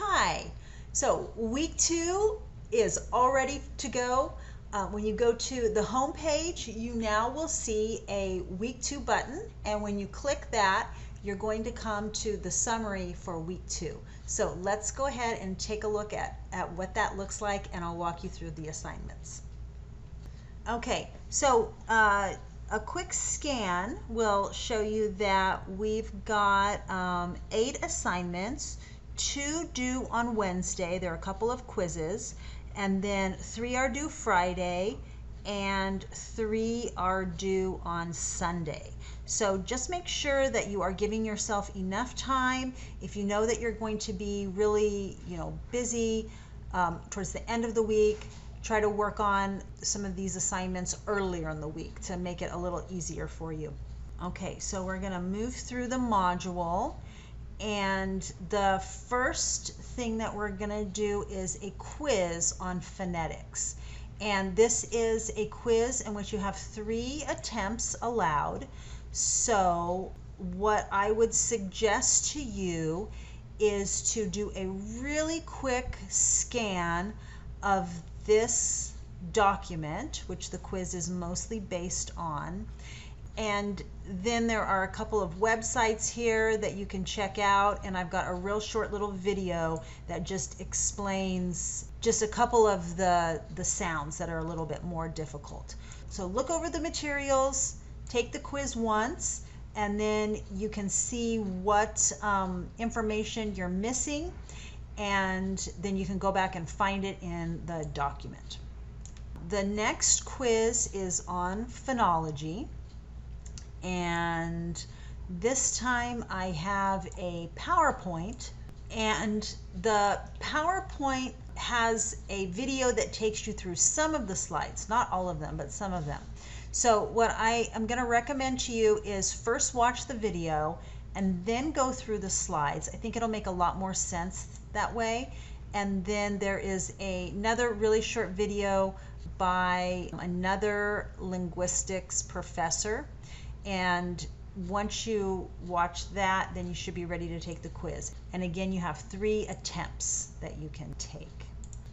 Hi. So week 2 is all ready to go. When you go to the home page, you now will see a week 2 button, and when you click that, you're going to come to the summary for week 2. So let's go ahead and take a look at what that looks like, and I'll walk you through the assignments. Okay, so a quick scan will show you that we've got 8 assignments, 2 due on Wednesday. There are a couple of quizzes, and then 3 are due Friday, and 3 are due on Sunday. So just make sure that you are giving yourself enough time. If you know that you're going to be really, busy towards the end of the week, try to work on some of these assignments earlier in the week to make it a little easier for you. Okay, so we're going to move through the module, and the first thing that we're going to do is a quiz on phonetics. And this is a quiz in which you have 3 attempts allowed. So what I would suggest to you is to do a really quick scan of this document, which the quiz is mostly based on. And then there are a couple of websites here that you can check out, and I've got a real short little video that just explains just a couple of the sounds that are a little bit more difficult. So look over the materials, take the quiz once, and then you can see what information you're missing, and then you can go back and find it in the document. The next quiz is on phonology, and this time I have a PowerPoint, and the PowerPoint has a video that takes you through some of the slides, not all of them, but some of them. So what I am going to recommend to you is first watch the video and then go through the slides. I think it'll make a lot more sense that way. And then there is another really short video by another linguistics professor, and once you watch that, then you should be ready to take the quiz. And again, you have 3 attempts that you can take.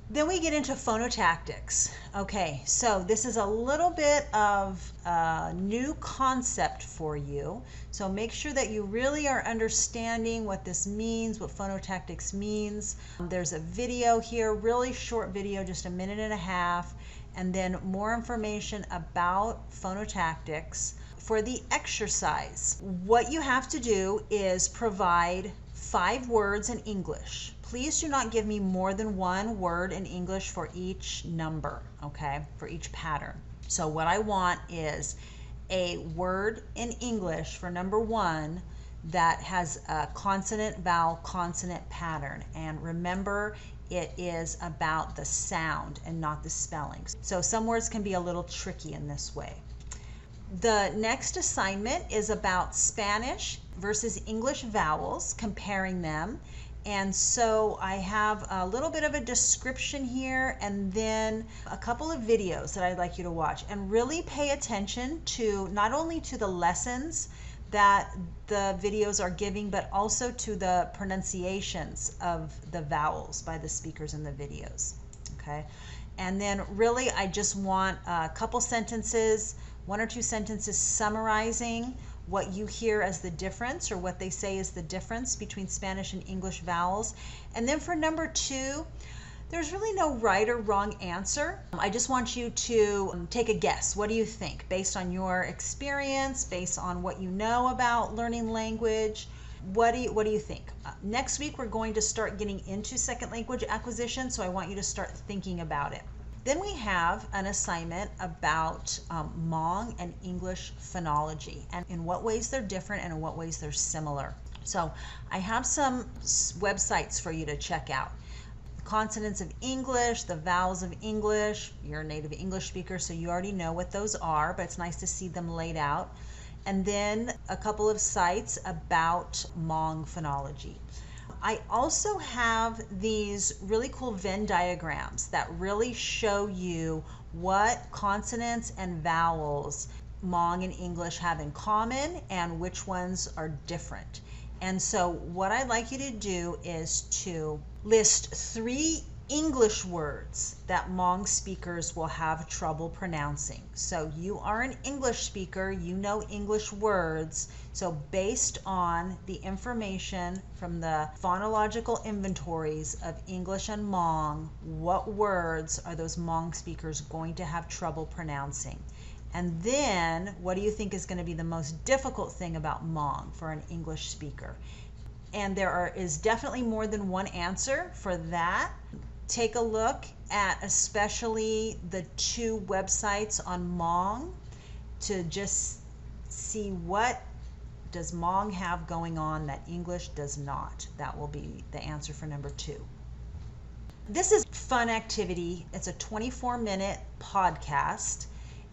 Then we get into phonotactics. Okay, so this is a little bit of a new concept for you. So make sure that you really are understanding what this means, what phonotactics means. There's a video here, really short video, just 1.5 minutes, and then more information about phonotactics. For the exercise, what you have to do is provide 5 words in English. Please do not give me more than 1 word in English for each number, okay, for each pattern. So what I want is a word in English for number 1 that has a consonant, vowel, consonant pattern. And remember, it is about the sound and not the spelling. So some words can be a little tricky in this way. The next assignment is about Spanish versus English vowels, comparing them. And so I have a little bit of a description here, and then a couple of videos that I'd like you to watch. And really pay attention to not only to the lessons that the videos are giving, but also to the pronunciations of the vowels by the speakers in the videos. Okay? And then really I just want a couple sentences, 1 or 2 sentences summarizing what you hear as the difference, or what they say is the difference between Spanish and English vowels. And then for number 2, there's really no right or wrong answer. I just want you to take a guess. What do you think? Based on your experience, based on what you know about learning language, what do you think? Next week we're going to start getting into second language acquisition, so I want you to start thinking about it. Then we have an assignment about Hmong and English phonology, and in what ways they're different and in what ways they're similar. So I have some websites for you to check out. Consonants of English, the vowels of English. You're a native English speaker, so you already know what those are, but it's nice to see them laid out. And then a couple of sites about Hmong phonology. I also have these really cool Venn diagrams that really show you what consonants and vowels Hmong and English have in common and which ones are different. And so what I'd like you to do is to list 3 English words that Hmong speakers will have trouble pronouncing. So you are an English speaker, you know English words. So based on the information from the phonological inventories of English and Hmong, what words are those Hmong speakers going to have trouble pronouncing? And then what do you think is going to be the most difficult thing about Hmong for an English speaker? And there is definitely more than one answer for that. Take a look at especially the 2 websites on Hmong to just see what does Hmong have going on that English does not. That will be the answer for number 2. This is a fun activity. It's a 24-minute podcast,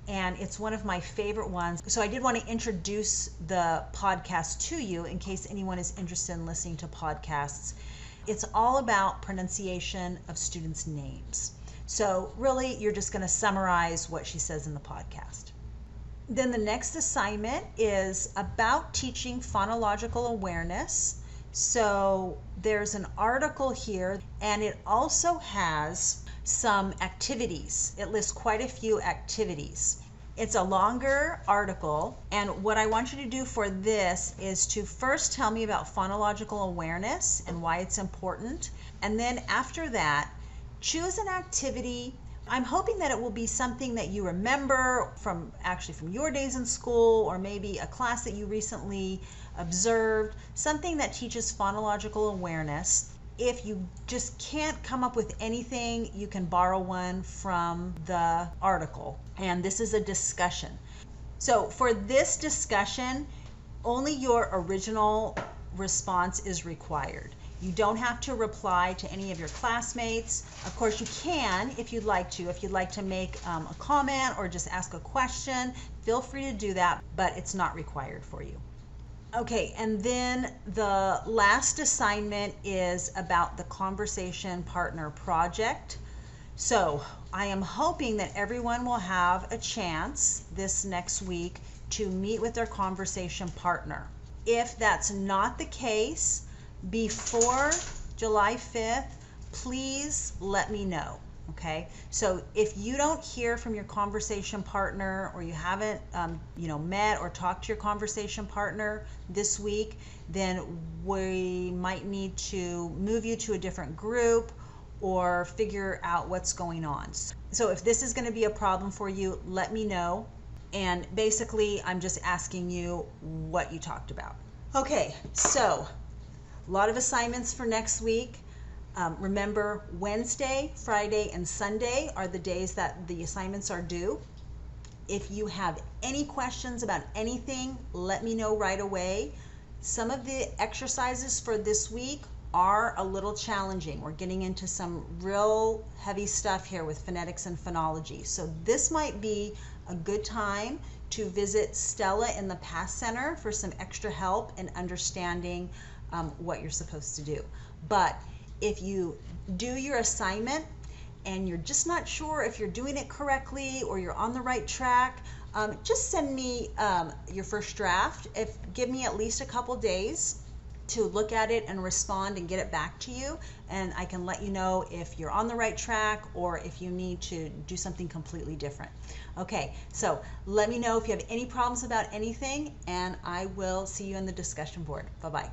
and it's one of my favorite ones. So I did want to introduce the podcast to you in case anyone is interested in listening to podcasts. It's all about pronunciation of students' names. So really, you're just going to summarize what she says in the podcast. Then the next assignment is about teaching phonological awareness. So there's an article here, and it also has some activities. It lists quite a few activities. It's a longer article, and what I want you to do for this is to first tell me about phonological awareness and why it's important, and then after that, choose an activity. I'm hoping that it will be something that you remember from your days in school, or maybe a class that you recently observed, something that teaches phonological awareness. If you just can't come up with anything, you can borrow one from the article. And this is a discussion. So for this discussion, only your original response is required. You don't have to reply to any of your classmates. Of course, you can if you'd like to. If you'd like to make a comment or just ask a question, feel free to do that, but it's not required for you. Okay, and then the last assignment is about the Conversation Partner Project. So I am hoping that everyone will have a chance this next week to meet with their conversation partner. If that's not the case, before July 5th, please let me know. Okay, so if you don't hear from your conversation partner, or you haven't met or talked to your conversation partner this week, then we might need to move you to a different group or figure out what's going on. So if this is going to be a problem for you, let me know. And basically, I'm just asking you what you talked about. Okay, so a lot of assignments for next week. Remember, Wednesday, Friday, and Sunday are the days that the assignments are due. If you have any questions about anything, let me know right away. Some of the exercises for this week are a little challenging. We're getting into some real heavy stuff here with phonetics and phonology. So this might be a good time to visit Stella in the Past Center for some extra help in understanding what you're supposed to do. But if you do your assignment and you're just not sure if you're doing it correctly or you're on the right track, just send me your first draft. Give me at least a couple days to look at it and respond and get it back to you, and I can let you know if you're on the right track or if you need to do something completely different. Okay, so let me know if you have any problems about anything, and I will see you in the discussion board. Bye-bye.